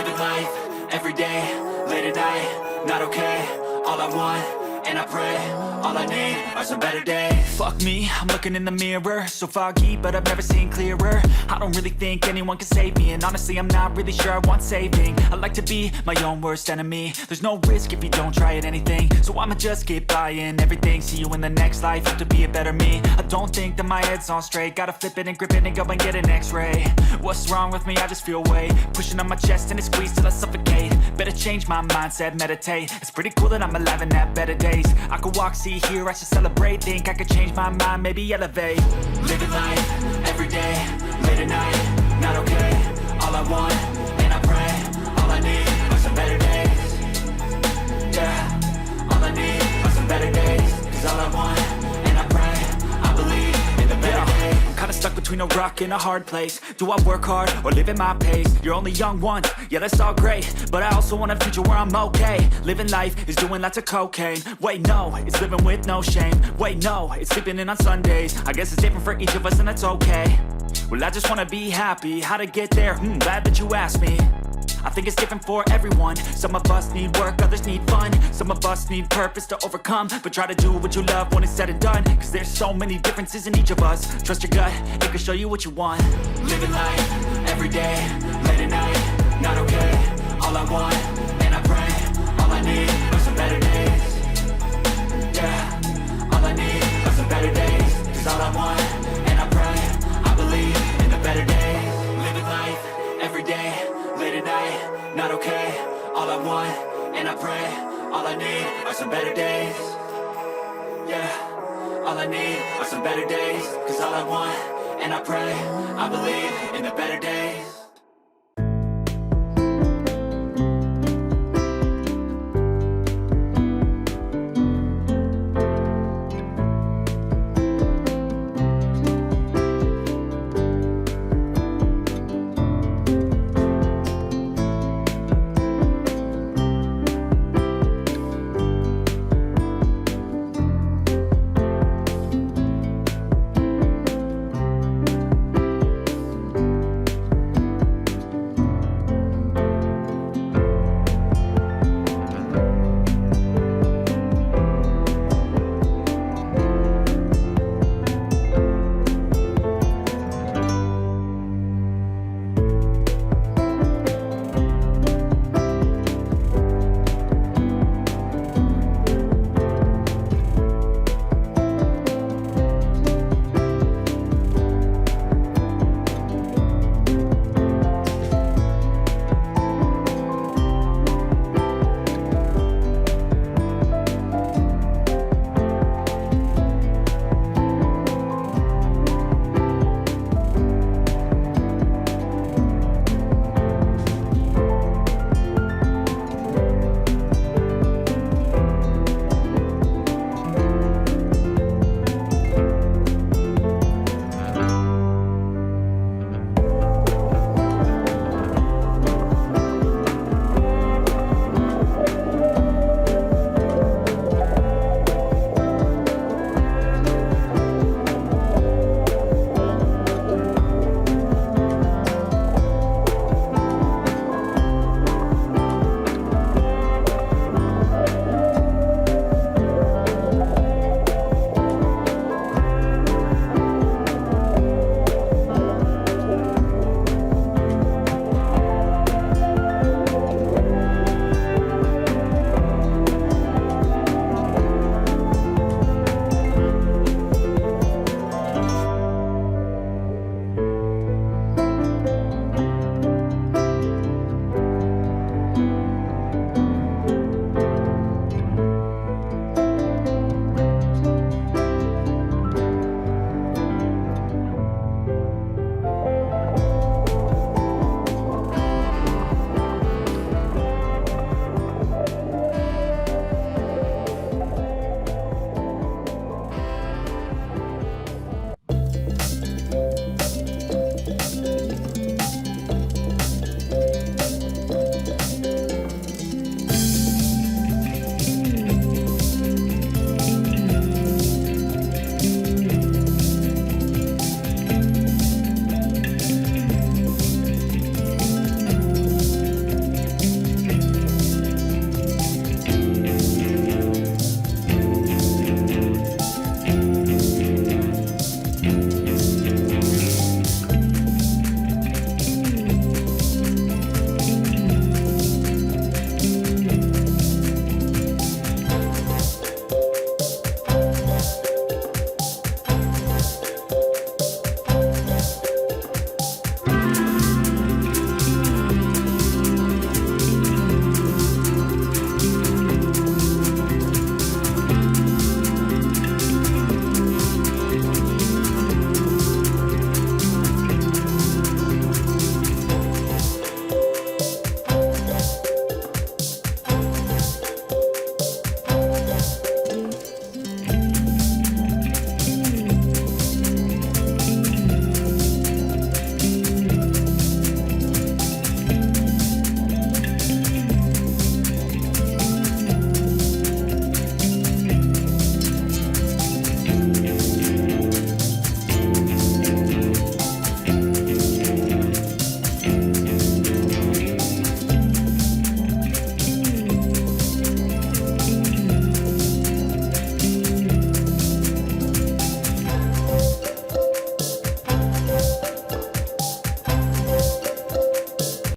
Living life, everyday, late at night, not okay. All I want, and I pray, all I need are some better days. Fuck me, I'm looking in the mirror, so foggy, but I've never seen clearer. I don't really think anyone can save me, and honestly I'm not really sure I want saving. I like to be my own worst enemy. There's no risk if you don't try at anything, so I'ma just keep buying everything. See you in the next life, have to be a better me. I don't think that my head's on straight, gotta flip it and grip it and go and get an x-ray. What's wrong with me? I just feel weight pushing on my chest and it squeezes till I suffocate. Better change my mindset, meditate. It's pretty cool that I'm alive and have better days. I could walk, see, hear, I should celebrate. Think I could change my mind, maybe elevate. Living life, everyday, late at night, not okay. All I want, and I pray, all I need are some better days. Yeah, all I need are some better days. Cause all I want, and I pray, I believe in the better days. I'm kinda stuck between a rock and a hard place. Do I work hard or live at my pace? You're only young once, yeah that's all great, but I also want a future where I'm okay. Living life is doing lots of cocaine. Wait no, it's living with no shame. Wait no, it's sleeping in on Sundays. I guess it's different for each of us and that's okay. Well I just wanna be happy, how to get there? Glad that you asked me. I think it's different for everyone. Some of us need work, others need fun. Some of us need purpose to overcome. But try to do what you love when it's said and done. Cause there's so many differences in each of us. Trust your gut, it can show you what you want. Living life, everyday, late at night, not okay. All I want, and I pray, all I need are some better days. Yeah, all I need are some better days. Cause all I want, and I pray, I believe in the better days. Living life, everyday, late at night, not okay. All I want, and I pray, all I need are some better days. Yeah, all I need are some better days. Cause all I want, and I pray, I believe in the better days.